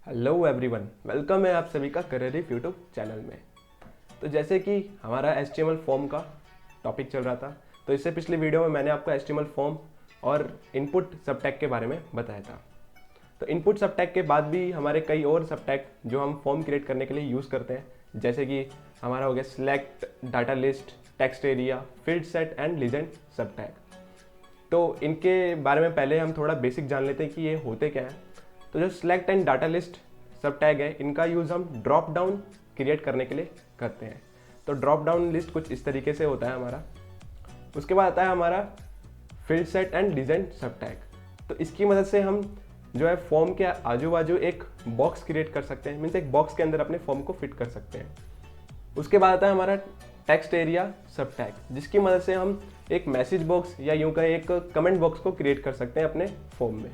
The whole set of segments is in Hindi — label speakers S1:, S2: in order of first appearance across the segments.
S1: हेलो एवरीवन, वेलकम है आप सभी का करियर यूट्यूब चैनल में। तो जैसे कि हमारा HTML फॉर्म का टॉपिक चल रहा था, तो इससे पिछली वीडियो में मैंने आपको HTML फॉर्म और इनपुट सब टैग के बारे में बताया था। तो इनपुट सब टैग के बाद भी हमारे कई और सब टैग जो हम फॉर्म क्रिएट करने के लिए यूज़ करते हैं, जैसे कि हमारा हो गया select, data list, text area, field set and legend सब टैग। तो इनके बारे में पहले हम थोड़ा बेसिक जान लेते हैं कि ये होते क्या हैं। तो जो सिलेक्ट एंड डाटा लिस्ट सब टैग है, इनका यूज़ हम ड्रॉप डाउन क्रिएट करने के लिए करते हैं। तो ड्रॉप डाउन लिस्ट कुछ इस तरीके से होता है हमारा। उसके बाद आता है हमारा फील्ड सेट एंड लीजेंड सब टैग। तो इसकी मदद से हम जो है फॉर्म के आजू बाजू एक बॉक्स क्रिएट कर सकते हैं, मीन्स एक बॉक्स के अंदर अपने फॉर्म को फिट कर सकते हैं। उसके बाद आता है हमारा टेक्स्ट एरिया सब टैग, जिसकी मदद से हम एक मैसेज बॉक्स या यूं कहें एक कमेंट बॉक्स को क्रिएट कर सकते हैं अपने फॉर्म में।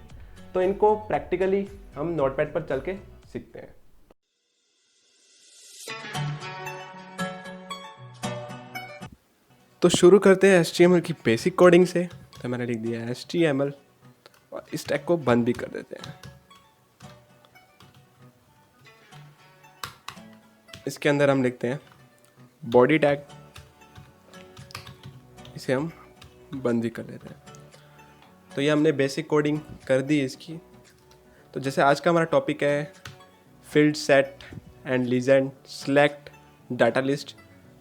S1: तो इनको प्रैक्टिकली हम नोटपैड पर चल के सीखते हैं। तो शुरू करते हैं HTML की बेसिक कोडिंग से। तो मैंने लिख दिया है HTML और इस टैग को बंद भी कर देते हैं। इसके अंदर हम लिखते हैं बॉडी टैग, इसे हम बंद भी कर देते हैं। तो ये हमने बेसिक कोडिंग कर दी इसकी। तो जैसे आज का हमारा टॉपिक है field set and legend, select, data list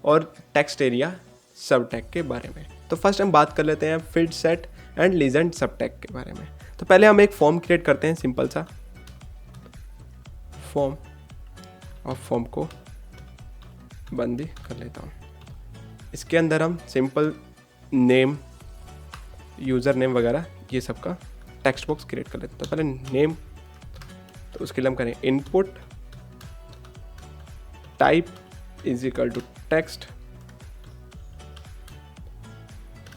S1: और टेक्स्ट एरिया सब टैग के बारे में। तो फर्स्ट हम बात कर लेते हैं फील्ड सेट एंड लीजेंड सब टैग के बारे में। तो पहले हम एक फॉर्म क्रिएट करते हैं, सिंपल सा फॉर्म, और फॉर्म को बंद भी कर लेता हूँ। इसके अंदर हम सिंपल नेम, यूज़र नेम वगैरह ये सब का टेक्स्ट बॉक्स क्रिएट कर लेते हैं। तो पहले नेम, तो उसके लिए हम करें input type is equal to text,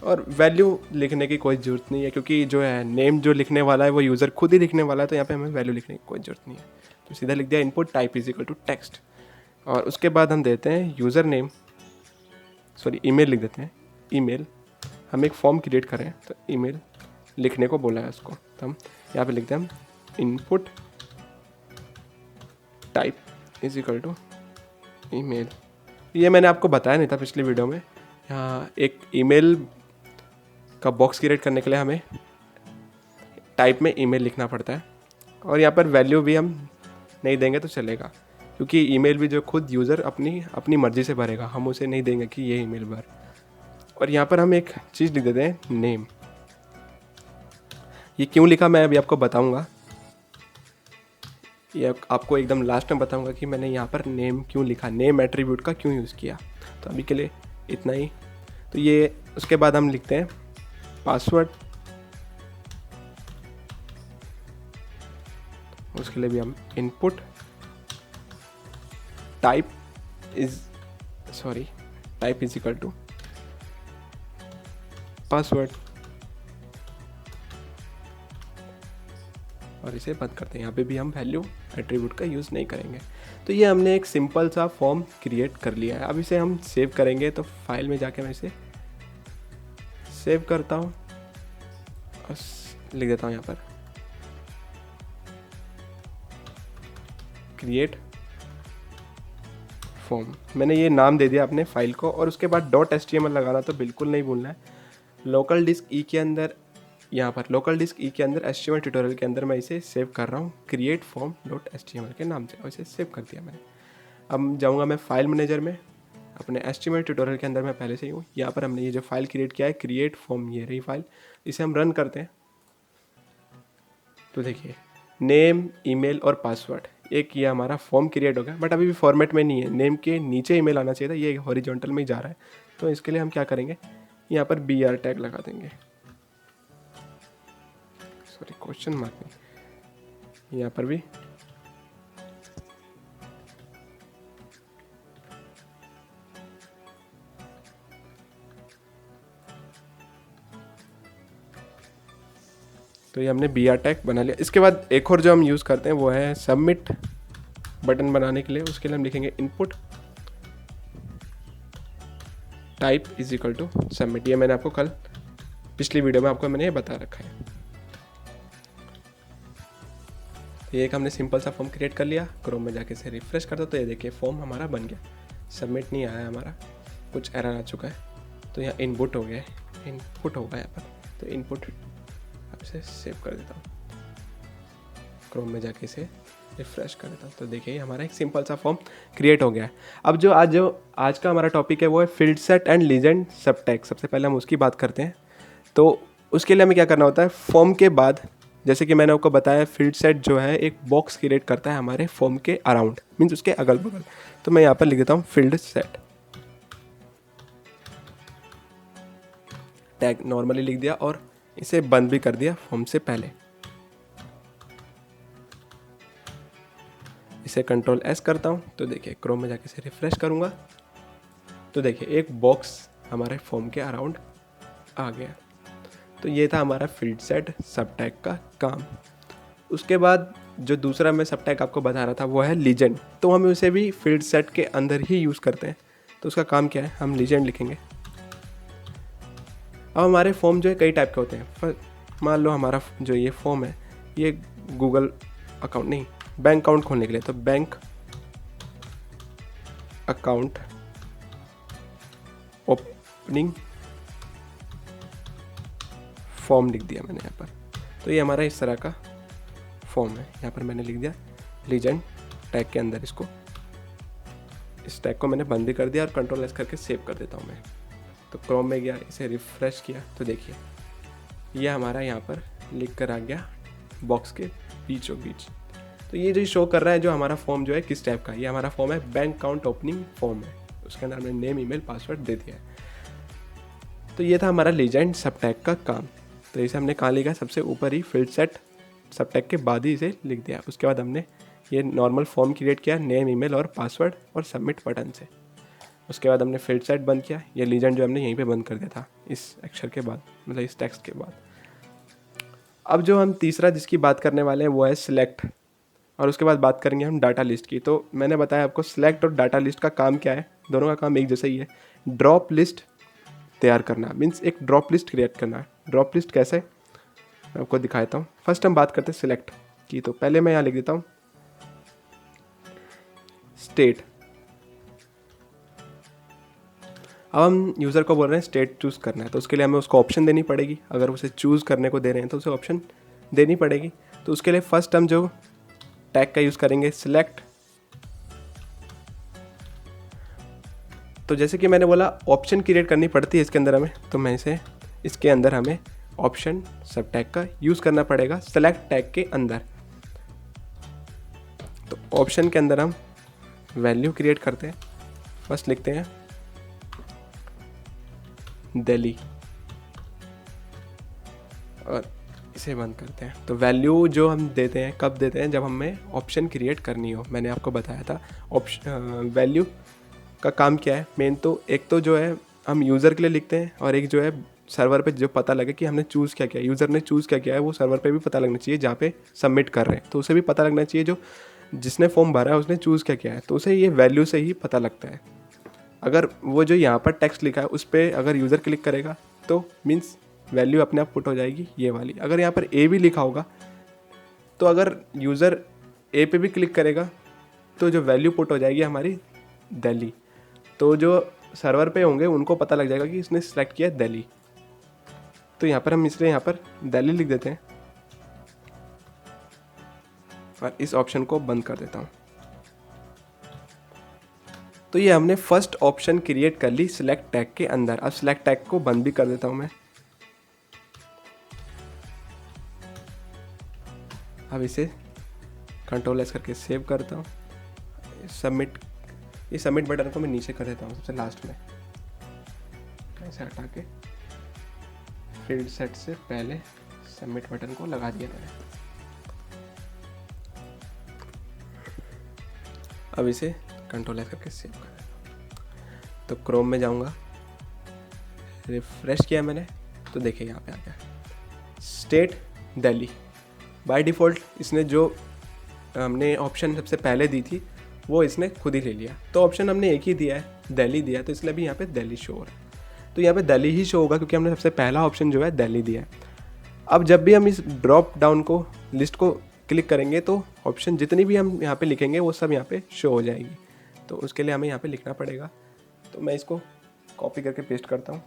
S1: और वैल्यू लिखने की कोई ज़रूरत नहीं है क्योंकि जो है नेम जो लिखने वाला है वो यूज़र खुद ही लिखने वाला है, तो यहाँ पे हमें वैल्यू लिखने की कोई ज़रूरत नहीं है। तो सीधा लिख दिया input type is equal to text, और उसके बाद हम देते हैं यूज़र नेम, सॉरी ईमेल लिख देते हैं। ईमेल, हम एक फॉर्म क्रिएट करें तो ईमेल लिखने को बोला है उसको, तो हम यहाँ पे लिखते हैं input type is equal to email. ये मैंने आपको बताया नहीं था पिछली वीडियो में। यहाँ एक ईमेल का बॉक्स क्रिएट करने के लिए हमें टाइप में ईमेल लिखना पड़ता है, और यहाँ पर वैल्यू भी हम नहीं देंगे तो चलेगा, क्योंकि ईमेल भी जो खुद यूज़र अपनी मर्ज़ी से भरेगा, हम उसे नहीं देंगे कि ये ईमेल भर। और यहाँ पर हम एक चीज़ लिख देते हैं नेम। ये क्यों लिखा मैं अभी आपको बताऊँगा, ये आपको एकदम लास्ट में बताऊँगा कि मैंने यहाँ पर नेम क्यों लिखा, नेम एट्रीब्यूट का क्यों यूज़ किया। तो अभी के लिए इतना ही। तो ये उसके बाद हम लिखते हैं पासवर्ड, उसके लिए भी हम input type is equal to password, और इसे बंद करते हैं। यहाँ पे भी हम वैल्यू एट्रीब्यूट का यूज़ नहीं करेंगे। तो ये हमने एक सिंपल सा फॉर्म क्रिएट कर लिया है। अब इसे हम सेव करेंगे, तो फाइल में जाके मैं इसे सेव करता हूँ और लिख देता हूँ यहाँ पर क्रिएट फॉर्म। मैंने ये नाम दे दिया अपने फाइल को, और उसके बाद .html लगाना तो बिल्कुल नहीं भूलना है। लोकल डिस्क ई के अंदर, यहाँ पर लोकल डिस्क ई के अंदर HTML ट्यूटोरियल के अंदर मैं इसे सेव कर रहा हूँ क्रिएट फॉर्म .html के नाम से, और इसे सेव कर दिया मैंने। अब जाऊँगा मैं फाइल मैनेजर में, अपने HTML ट्यूटोरियल के अंदर मैं पहले से ही हूँ। यहाँ पर हमने ये जो फाइल क्रिएट किया है क्रिएट फॉर्म, ये रही फाइल। इसे हम रन करते हैं। तो देखिए नेम, ईमेल और पासवर्ड, एक ये हमारा फॉर्म क्रिएट हो गया, बट अभी भी फॉर्मेट में नहीं है। नेम के नीचे ईमेल आना चाहिए था, ये हॉरिजॉन्टल में ही जा रहा है। तो इसके लिए हम क्या करेंगे, यहाँ पर BR टैग लगा देंगे, सॉरी क्वेश्चन मार्क नहीं, यहाँ पर भी तो ये हमने BR टैग बना लिया। इसके बाद एक और जो हम यूज़ करते हैं वो है सबमिट बटन बनाने के लिए। उसके लिए हम लिखेंगे input type is equal to submit. ये मैंने आपको कल पिछली वीडियो में आपको मैंने ये बता रखा है। ये एक हमने सिंपल सा फॉर्म क्रिएट कर लिया। क्रोम में जाके इसे रिफ्रेश कर दो तो ये देखिए फॉर्म हमारा बन गया। सबमिट नहीं आया हमारा, कुछ एरर आ चुका है। तो यहाँ इनपुट हो गया है, इनपुट होगा यहाँ पर, तो इनपुट अब इसे सेव कर देता हूँ। क्रोम में जाके इसे रिफ्रेश कर देता हूँ तो देखिए हमारा एक सिंपल सा फॉर्म क्रिएट हो गया है। अब जो आज का हमारा टॉपिक है वो है फील्ड सेट एंड लीजेंड सब टैग। सबसे पहले हम उसकी बात करते हैं। तो उसके लिए हमें क्या करना होता है, फॉर्म के बाद जैसे कि मैंने आपको बताया फील्ड सेट जो है एक बॉक्स क्रिएट करता है हमारे फॉर्म के अराउंड, मीन्स उसके अगल बगल। तो मैं यहाँ पर लिख देता हूँ फील्ड सेट टैग, नॉर्मली लिख दिया और इसे बंद भी कर दिया फॉर्म से पहले। इसे कंट्रोल एस करता हूँ तो देखिए क्रोम में जाके इसे रिफ्रेश करूँगा तो देखिए एक बॉक्स हमारे फॉर्म के अराउंड आ गया। तो ये था हमारा फील्ड सेट सब टैग का काम। उसके बाद जो दूसरा मैं सब टैग आपको बता रहा था वो है लीजेंड। तो हम उसे भी फील्ड सेट के अंदर ही यूज़ करते हैं। तो उसका काम क्या है, हम लीजेंड लिखेंगे। अब हमारे फॉर्म जो है कई टाइप के होते हैं। मान लो हमारा जो ये फॉर्म है ये गूगल अकाउंट नहीं, बैंक अकाउंट खोलने के लिए, तो बैंक अकाउंट ओपनिंग फॉर्म लिख दिया मैंने यहाँ पर। तो ये हमारा इस तरह का फॉर्म है। यहाँ पर मैंने लिख दिया लीजेंड टैग के अंदर इसको, इस टैग को मैंने बंद भी कर दिया और कंट्रोल एस करके सेव कर देता हूँ मैं। तो क्रोम में गया, इसे रिफ्रेश किया तो देखिए ये हमारा यहाँ पर लिख कर आ गया बॉक्स के बीचों बीच। तो ये जो शो कर रहा है जो हमारा फॉर्म जो है किस टाइप का, ये हमारा फॉर्म है बैंक अकाउंट ओपनिंग फॉर्म है। उसके अंदर हमने नेम, ईमेल, पासवर्ड दे दिया है। तो ये था हमारा लीजेंड सब टैग का काम। तो इसे हमने कहाँ लिखा, सबसे ऊपर ही फील्ड सेट सब टैग के बाद ही इसे लिख दिया। उसके बाद हमने ये नॉर्मल फॉर्म क्रिएट किया नेम, ईमेल और पासवर्ड और सबमिट बटन से। उसके बाद हमने फील्ड सेट बंद किया, ये लीजेंड जो हमने यहीं पे बंद कर दिया था इस अक्षर के बाद, मतलब इस टेक्स्ट के बाद। अब जो हम तीसरा जिसकी बात करने वाले हैं वो है सिलेक्ट, और उसके बाद बात करेंगे हम डाटा लिस्ट की। तो मैंने बताया आपको सिलेक्ट और डाटा लिस्ट का काम क्या है, दोनों का काम एक जैसा ही है। ड्रॉप लिस्ट तैयार करना, मीन्स एक ड्रॉप लिस्ट क्रिएट करना। ड्रॉप लिस्ट कैसे, मैं आपको दिखाता हूँ। फर्स्ट हम बात करते हैं सिलेक्ट की। तो पहले मैं यहाँ लिख देता हूँ स्टेट। अब हम यूज़र को बोल रहे हैं स्टेट चूज़ करना है, तो उसके लिए हमें उसको ऑप्शन देनी पड़ेगी। अगर उसे चूज़ करने को दे रहे हैं तो उसे ऑप्शन देनी पड़ेगी। तो उसके लिए फर्स्ट हम जो टैग का यूज़ करेंगे सिलेक्ट। तो जैसे कि मैंने बोला ऑप्शन क्रिएट करनी पड़ती है इसके अंदर हमें, तो मैं इसके अंदर हमें ऑप्शन सब टैग का यूज़ करना पड़ेगा सेलेक्ट टैग के अंदर। तो ऑप्शन के अंदर हम वैल्यू क्रिएट करते हैं। फर्स्ट लिखते हैं दिल्ली और इसे बंद करते हैं। तो वैल्यू जो हम देते हैं कब देते हैं, जब हमें ऑप्शन क्रिएट करनी हो। मैंने आपको बताया था ऑप्शन वैल्यू का काम क्या है मेन। तो एक तो जो है हम यूज़र के लिए लिखते हैं और एक जो है सर्वर पे जो पता लगे कि हमने चूज़ क्या किया, यूज़र ने चूज़ क्या किया है वो सर्वर पे भी पता लगना चाहिए जहाँ पे सबमिट कर रहे हैं। तो उसे भी पता लगना चाहिए जो जिसने फॉर्म भरा है उसने चूज़ क्या किया है। तो उसे ये वैल्यू से ही पता लगता है। अगर वो जो यहाँ पर टेक्स्ट लिखा है उस पर अगर यूज़र क्लिक करेगा तो मीन्स वैल्यू अपने आप पुट हो जाएगी ये वाली। अगर यहाँ पर ए भी लिखा होगा तो अगर यूज़र ए पे भी क्लिक करेगा तो जो वैल्यू पुट हो जाएगी हमारी दिल्ली। तो जो सर्वर पे होंगे उनको पता लग जाएगा कि इसने सेलेक्ट किया दिल्ली। तो यहाँ पर हम इसलिए यहाँ पर दिल्ली लिख देते हैं और इस ऑप्शन को बंद कर देता हूँ। तो ये हमने फर्स्ट ऑप्शन क्रिएट कर ली सिलेक्ट टैग के अंदर। अब सिलेक्ट टैग को बंद भी कर देता हूँ मैं। अब इसे कंट्रोल एस करके सेव करता हूँ। सबमिट, ये सबमिट बटन को मैं नीचे कर देता हूँ सबसे लास्ट में, ऐसे हटा के फील्ड सेट से पहले सबमिट बटन को लगा दिया मैंने। अब इसे कंट्रोल एस करके सेव कर देता हूँ। तो क्रोम में जाऊँगा, रिफ्रेश किया मैंने तो देखिए यहाँ पे आ गया स्टेट दिल्ली। बाय डिफ़ॉल्ट इसने जो हमने ऑप्शन सबसे पहले दी थी वो इसने खुद ही ले लिया। तो ऑप्शन हमने एक ही दिया है, दिल्ली दिया, तो इसलिए भी यहाँ पे दिल्ली शो हो रहा है। तो यहाँ पे दिल्ली ही शो होगा क्योंकि हमने सबसे पहला ऑप्शन जो है दिल्ली दिया है। अब जब भी हम इस ड्रॉप डाउन को लिस्ट को क्लिक करेंगे तो ऑप्शन जितनी भी हम यहाँ पे लिखेंगे वो सब यहाँ पे शो हो जाएगी। तो उसके लिए हमें यहाँ पे लिखना पड़ेगा। तो मैं इसको कॉपी करके पेस्ट करता हूँ।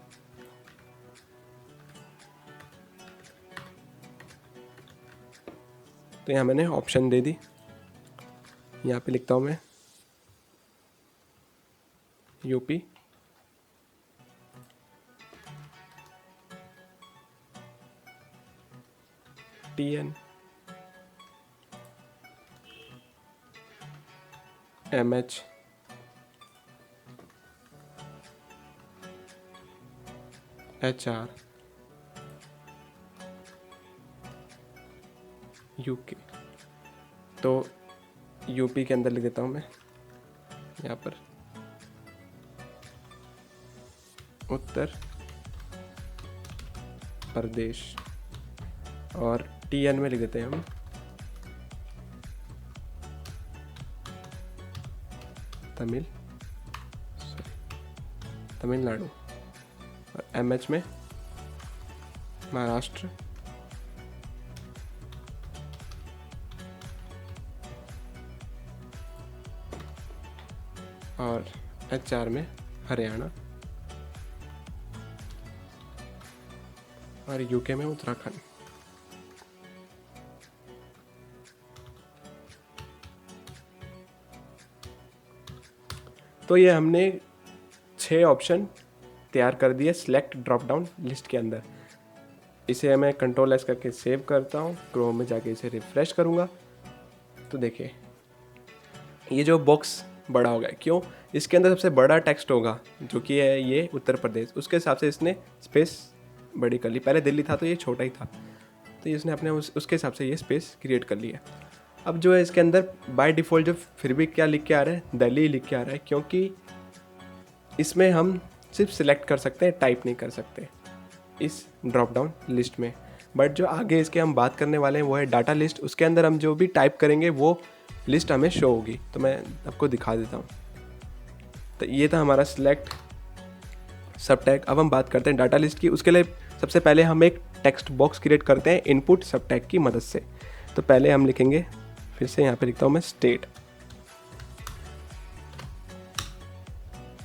S1: तो यहाँ मैंने ऑप्शन दे दी, यहाँ पे लिखता हूँ मैं UP, TN, MH, HR, UK। तो यूपी के अंदर लिख देता हूँ मैं यहाँ पर उत्तर प्रदेश, और TN में लिख देते हैं हम तमिलनाडु, और MH में महाराष्ट्र, और HR में हरियाणा, और UK में उत्तराखंड। तो ये हमने 6 ऑप्शन तैयार कर दिए सिलेक्ट ड्रॉप डाउन लिस्ट के अंदर। इसे मैं Ctrl+S करके सेव करता हूँ, क्रोम में जाके इसे रिफ्रेश करूँगा। तो देखिए ये जो बॉक्स बड़ा हो गया, क्यों? इसके अंदर सबसे बड़ा टेक्स्ट होगा जो कि है ये उत्तर प्रदेश, उसके हिसाब से इसने स्पेस बड़ी कर ली। पहले दिल्ली था तो ये छोटा ही था, तो इसने अपने उसके हिसाब से ये स्पेस क्रिएट कर लिया। अब जो है इसके अंदर बाय डिफ़ॉल्ट जो फिर भी क्या लिख के आ रहा है, दिल्ली लिख के आ रहा है, क्योंकि इसमें हम सिर्फ सिलेक्ट कर सकते हैं, टाइप नहीं कर सकते इस ड्रॉप डाउन लिस्ट में। बट जो आगे इसके हम बात करने वाले हैं वो है डाटा लिस्ट, उसके अंदर हम जो भी टाइप करेंगे वो लिस्ट हमें शो होगी। तो मैं आपको दिखा देता हूँ। तो ये था हमारा सिलेक्ट सब टैग। अब हम बात करते हैं डाटा लिस्ट की। उसके लिए सबसे पहले हम एक टेक्स्ट बॉक्स क्रिएट करते हैं इनपुट सब टैग की मदद से। तो पहले हम लिखेंगे, फिर से यहाँ पे लिखता हूँ मैं स्टेट।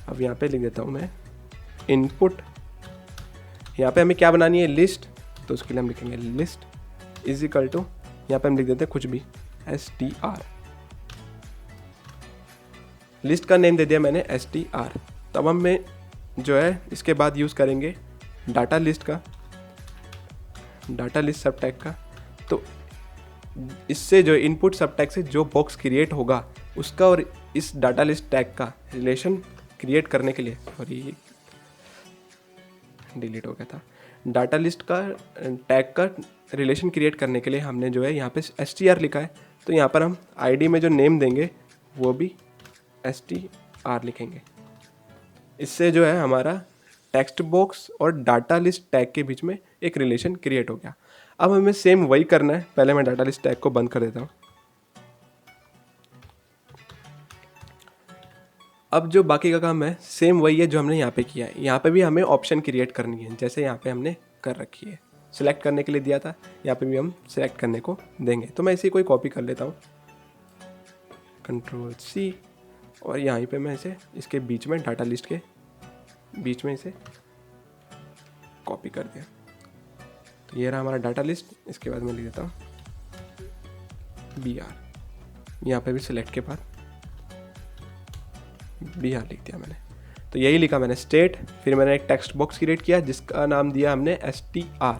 S1: अब यहाँ पे लिख देता हूँ मैं इनपुट। यहाँ पे हमें क्या बनानी है, लिस्ट। तो उसके लिए हम लिखेंगे लिस्ट इज इक्वल टू, यहाँ पे हम लिख देते हैं कुछ भी, str। लिस्ट का नेम दे दिया मैंने str। तब हमें जो है इसके बाद यूज़ करेंगे डाटा लिस्ट का, डाटा लिस्ट सब टैग का। तो इससे जो इनपुट सब टैग से जो बॉक्स क्रिएट होगा उसका और इस डाटा लिस्ट टैग का रिलेशन क्रिएट करने के लिए, सॉरी डिलीट हो गया था, डाटा लिस्ट का टैग का रिलेशन क्रिएट करने के लिए हमने जो है यहाँ पे str लिखा है। तो यहाँ पर हम id में जो नेम देंगे वो भी str लिखेंगे। इससे जो है हमारा टेक्स्ट बॉक्स और डाटा लिस्ट टैग के बीच में एक रिलेशन क्रिएट हो गया। अब हमें सेम वही करना है। पहले मैं डाटा लिस्ट टैग को बंद कर देता हूँ। अब जो बाकी का काम है सेम वही है जो हमने यहाँ पे किया है। यहाँ पे भी हमें ऑप्शन क्रिएट करनी है, जैसे यहाँ पे हमने कर रखी है। सिलेक्ट करने के लिए दिया था, यहाँ पे भी हम सिलेक्ट करने को देंगे। तो मैं इसे कोई कॉपी कर लेता हूँ, Ctrl+C, और यहाँ पे मैं इसे इसके बीच में, डाटा लिस्ट के बीच में इसे कॉपी कर दिया। तो ये रहा हमारा डाटा लिस्ट। इसके बाद मैं लिख देता हूँ BR, यहाँ पे भी सिलेक्ट के बाद BR लिख दिया मैंने। तो यही लिखा मैंने स्टेट, फिर मैंने एक टेक्स्ट बॉक्स क्रिएट किया जिसका नाम दिया हमने str,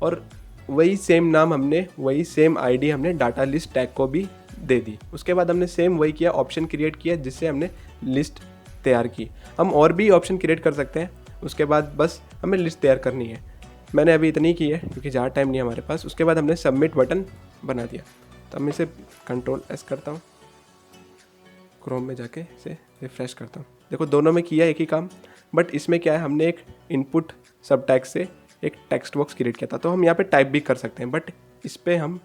S1: और वही सेम नाम हमने, वही सेम ID हमने डाटा लिस्ट टैग को भी दे दी। उसके बाद हमने सेम वही किया, ऑप्शन क्रिएट किया जिससे हमने लिस्ट तैयार की। हम और भी ऑप्शन क्रिएट कर सकते हैं, उसके बाद बस हमें लिस्ट तैयार करनी है। मैंने अभी इतनी की है क्योंकि ज़्यादा टाइम नहीं है हमारे पास। उसके बाद हमने सबमिट बटन बना दिया। तो मैं इसे Ctrl+S करता हूँ, क्रोम में जाके इसे रिफ्रेश करता हूँ। देखो दोनों में किया एक ही काम, बट इसमें क्या है, हमने एक इनपुट सब टैग से एक टेक्स्ट बॉक्स क्रिएट किया था। तो हम यहाँ पे टाइप भी कर सकते हैं, बट इस पर हम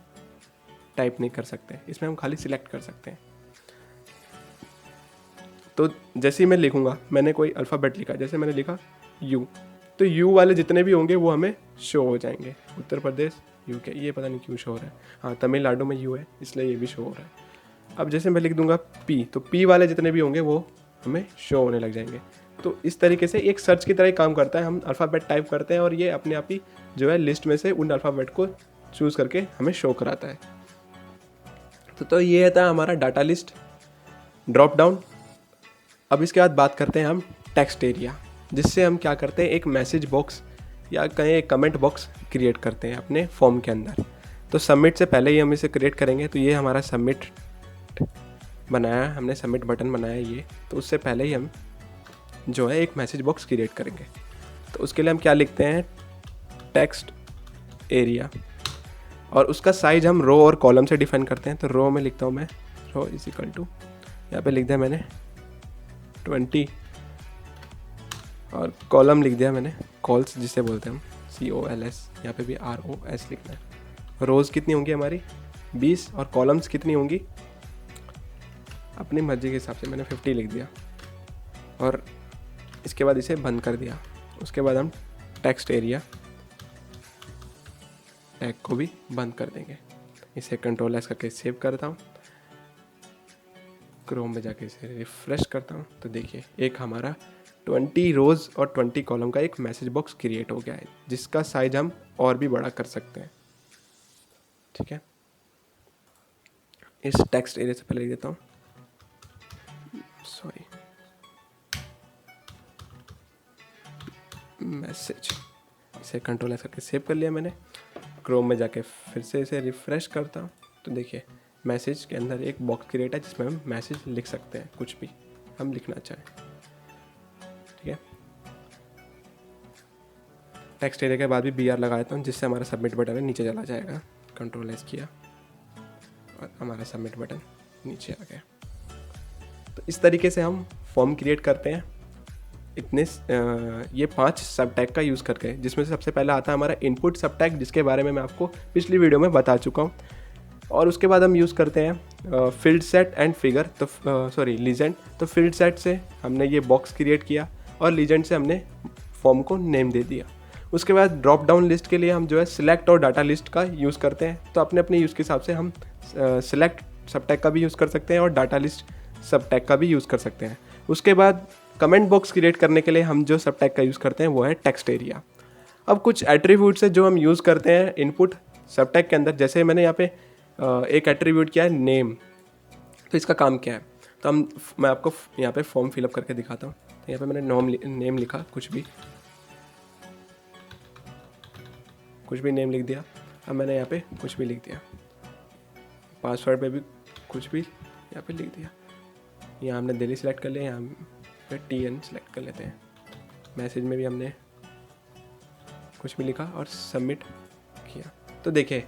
S1: टाइप नहीं कर सकते, इसमें हम खाली सिलेक्ट कर सकते हैं। तो जैसे ही मैं लिखूंगा, मैंने कोई अल्फ़ाबेट लिखा, जैसे मैंने लिखा U, तो U वाले जितने भी होंगे वो हमें शो हो जाएंगे। उत्तर प्रदेश, UK, ये पता नहीं क्यों शो हो रहा है। हाँ, तमिलनाडु में U है इसलिए ये भी शो हो रहा है। अब जैसे मैं लिख दूंगा P, तो P वाले जितने भी होंगे वो हमें शो होने लग जाएंगे। तो इस तरीके से एक सर्च की तरह ही काम करता है। हम अल्फ़ाबेट टाइप करते हैं और ये अपने आप ही जो है लिस्ट में से उन अल्फ़ाबेट को चूज़ करके हमें शो कराता है। तो ये था हमारा डाटा लिस्ट ड्रॉप डाउन। अब इसके बाद बात करते हैं हम टेक्स्ट एरिया, जिससे हम क्या करते हैं, एक मैसेज बॉक्स या कहें एक कमेंट बॉक्स क्रिएट करते हैं अपने फॉर्म के अंदर। तो सबमिट से पहले ही हम इसे क्रिएट करेंगे। तो ये हमारा सबमिट बनाया, हमने सबमिट बटन बनाया ये, तो उससे पहले ही हम जो है एक मैसेज बॉक्स क्रिएट करेंगे। तो उसके लिए हम क्या लिखते हैं, टेक्स्ट एरिया, और उसका साइज हम रो और कॉलम से डिफाइन करते हैं। तो रो में लिखता हूँ मैं, रो इज इक्वल टू, यहाँ पे लिख दिया मैंने 20, और कॉलम लिख दिया मैंने कॉल्स जिसे बोलते हैं हम, COLS, यहाँ पे भी ROS लिखना है। रोज़ कितनी होंगी हमारी 20, और कॉलम्स कितनी होंगी अपनी मर्जी के हिसाब से मैंने 50 लिख दिया, और इसके बाद इसे बंद कर दिया। उसके बाद हम टेक्स्ट एरिया टैग को भी बंद कर देंगे। इसे कंट्रोल S करके सेव करता हूँ, क्रोम में जाके इसे रिफ्रेश करता हूँ। तो देखिए एक हमारा 20 रोज़ और 20 कॉलम का एक मैसेज बॉक्स क्रिएट हो गया है, जिसका साइज हम और भी बड़ा कर सकते हैं। ठीक है, इस टेक्स्ट एरिया से पहले लिख देता हूँ, सॉरी, मैसेज। इसे कंट्रोल S करके सेव कर लिया मैंने। क्रोम में जाके फिर से इसे रिफ्रेश करता हूँ। तो देखिए मैसेज के अंदर एक बॉक्स क्रिएट है जिसमें हम मैसेज लिख सकते हैं, कुछ भी हम लिखना चाहें। ठीक है, टेक्स्ट एरिया के बाद भी BR लगा देता हूँ, जिससे हमारा सबमिट बटन है नीचे चला जाएगा। कंट्रोल S किया और हमारा सबमिट बटन नीचे आ गया। तो इस तरीके से हम फॉर्म क्रिएट करते हैं इतने ये 5 सब टैग का यूज़ करके, जिसमें से सबसे पहला आता है हमारा इनपुट सब टैग, जिसके बारे में मैं आपको पिछली वीडियो में बता चुका हूँ। और उसके बाद हम यूज़ करते हैं फील्ड सेट एंड फिगर, तो सॉरी लीजेंड। तो फील्ड सेट से हमने ये बॉक्स क्रिएट किया और लीजेंड से हमने फॉर्म को नेम दे दिया। उसके बाद ड्रॉप डाउन लिस्ट के लिए हम जो है सिलेक्ट और डाटा लिस्ट का यूज़ करते हैं। तो अपने अपने यूज़ के हिसाब से हम सिलेक्ट सब टैग का भी यूज़ कर सकते हैं और डाटा लिस्ट सब टैग का भी यूज़ कर सकते हैं। उसके बाद कमेंट बॉक्स क्रिएट करने के लिए हम जो सब टैग का यूज़ करते हैं वो है टेक्स्ट एरिया। अब कुछ एट्रीब्यूट्स है जो हम यूज़ करते हैं इनपुट सब टैग के अंदर। जैसे मैंने यहाँ पे एक एट्रीब्यूट किया है नेम, तो इसका काम क्या है, तो मैं आपको यहाँ पे फॉर्म फिलअप करके दिखाता हूँ। तो यहाँ पे मैंने नेम लिखा, कुछ भी नेम लिख दिया। अब मैंने यहाँ पे कुछ भी लिख दिया, पासवर्ड पे भी कुछ भी यहाँ पे लिख दिया। यहाँ हमने दिल्ली सेलेक्ट कर लिया, यहाँ पे TN सेलेक्ट कर लेते हैं। मैसेज में भी हमने कुछ भी लिखा और सबमिट किया। तो देखिए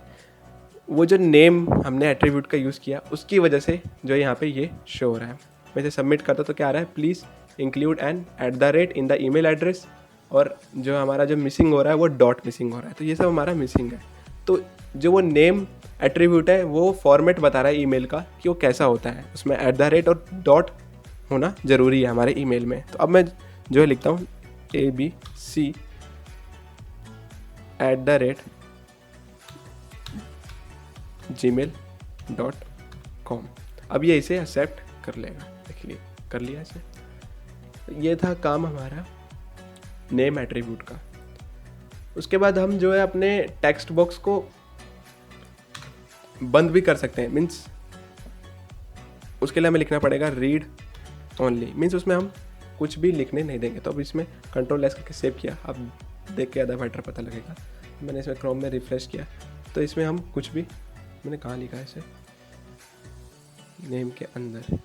S1: वो जो नेम हमने एट्रीब्यूट का यूज़ किया उसकी वजह से जो यहाँ पे ये शो हो रहा है। मैं इसे सबमिट करता तो क्या आ रहा है, please include an @ in the email address, और जो हमारा जो मिसिंग हो रहा है वो डॉट मिसिंग हो रहा है। तो ये सब हमारा मिसिंग है। तो जो वो नेम एट्रीब्यूट है वो फॉर्मेट बता रहा है ईमेल का कि वो कैसा होता है, उसमें @ और डॉट होना ज़रूरी है हमारे ईमेल में। तो अब मैं जो है लिखता हूँ ABC @gmail.com। अब ये इसे एक्सेप्ट कर लेगा, देखिए कर लिया इसे। तो ये था काम हमारा नेम एट्रीब्यूट का। उसके बाद हम जो है अपने टेक्स्ट बॉक्स को बंद भी कर सकते हैं। मीन्स उसके लिए हमें लिखना पड़ेगा रीड ओनली, मीन्स उसमें हम कुछ भी लिखने नहीं देंगे। तो अब इसमें कंट्रोल S करके सेव किया, अब देख के ज़्यादा बेटर पता लगेगा। मैंने इसमें क्रोम में रिफ्रेश किया तो इसमें हम कुछ भी, मैंने कहाँ लिखा है इसे, नेम के अंदर,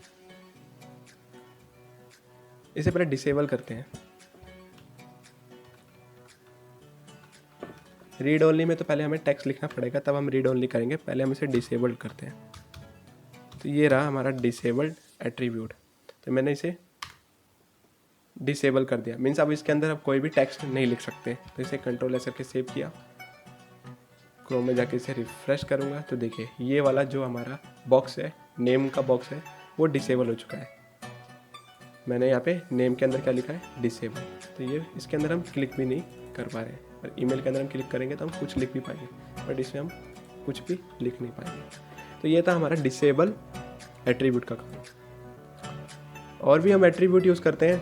S1: इसे पहले डिसेबल करते हैं। रीड ओनली में तो पहले हमें टेक्स्ट लिखना पड़ेगा, तब हम रीड ओनली करेंगे। पहले हम इसे डिसेबल्ड करते हैं। तो ये रहा हमारा डिसेबल्ड एट्रीब्यूट। तो मैंने इसे डिसेबल कर दिया, मीन्स अब इसके अंदर अब कोई भी टेक्स्ट नहीं लिख सकते। तो इसे कंट्रोल S करके सेव किया, क्रोम में जाके इसे रिफ्रेश करूँगा तो देखिए ये वाला जो हमारा बॉक्स है, नेम का बॉक्स है, वो डिसेबल हो चुका है। मैंने यहाँ पे नेम के अंदर क्या लिखा है, डिसेबल। तो ये इसके अंदर हम क्लिक भी नहीं कर पा रहे हैं। और ईमेल के अंदर हम क्लिक करेंगे तो हम कुछ लिख भी पाएंगे, बट इसमें हम कुछ भी लिख नहीं पाएंगे। तो ये था हमारा डिसेबल एट्रीब्यूट का काम। और भी हम एट्रीब्यूट यूज़ करते हैं,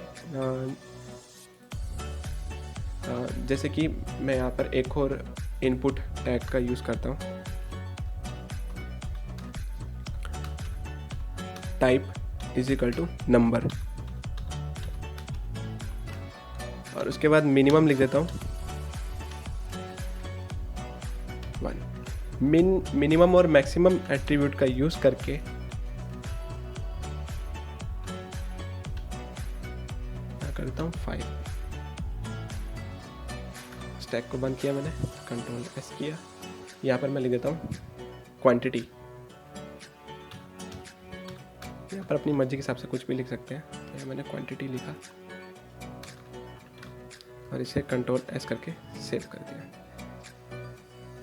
S1: जैसे कि मैं यहाँ पर एक और इनपुट टैग का यूज़ करता हूँ, type is equal to number, और उसके बाद मिनिमम लिख देता हूँ 1। मिनिमम और मैक्सिमम एट्रीब्यूट का यूज़ करके मैं करता हूँ 5। स्टैक को बंद किया मैंने, कंट्रोल एस किया, यहाँ पर मैं लिख देता हूँ क्वांटिटी। यहाँ पर अपनी मर्जी के हिसाब से कुछ भी लिख सकते हैं, तो यहाँ मैंने क्वांटिटी लिखा और इसे कंट्रोल एस करके सेव कर दिया।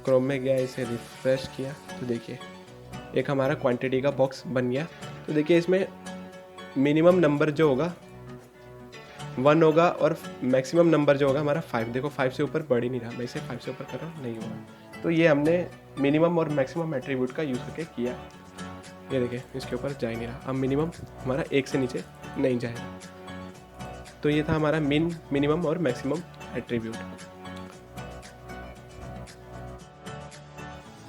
S1: क्रोम में गया, इसे रिफ्रेश किया तो देखिए एक हमारा क्वांटिटी का बॉक्स बन गया। तो देखिए इसमें मिनिमम नंबर जो होगा 1 होगा और मैक्सिमम नंबर जो होगा हमारा 5। देखो 5 से ऊपर बढ़ ही नहीं रहा, मैं इसे 5 से ऊपर कर रहा हूँ, नहीं होगा। तो ये हमने मिनिमम और मैक्सिमम एट्रीब्यूट का यूज़ करके किया। ये देखिए इसके ऊपर जा ही नहीं रहा, अब मिनिमम हमारा 1 से नीचे नहीं जाएगा। तो ये था हमारा मिनिमम और मैक्सिमम एट्रीब्यूट।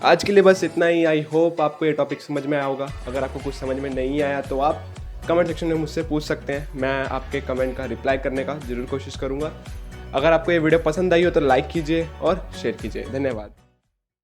S1: आज के लिए बस इतना ही। आई होप आपको ये टॉपिक समझ में आया होगा। अगर आपको कुछ समझ में नहीं आया तो आप कमेंट सेक्शन में मुझसे पूछ सकते हैं, मैं आपके कमेंट का रिप्लाई करने का ज़रूर कोशिश करूँगा। अगर आपको ये वीडियो पसंद आई हो तो लाइक कीजिए और शेयर कीजिए। धन्यवाद।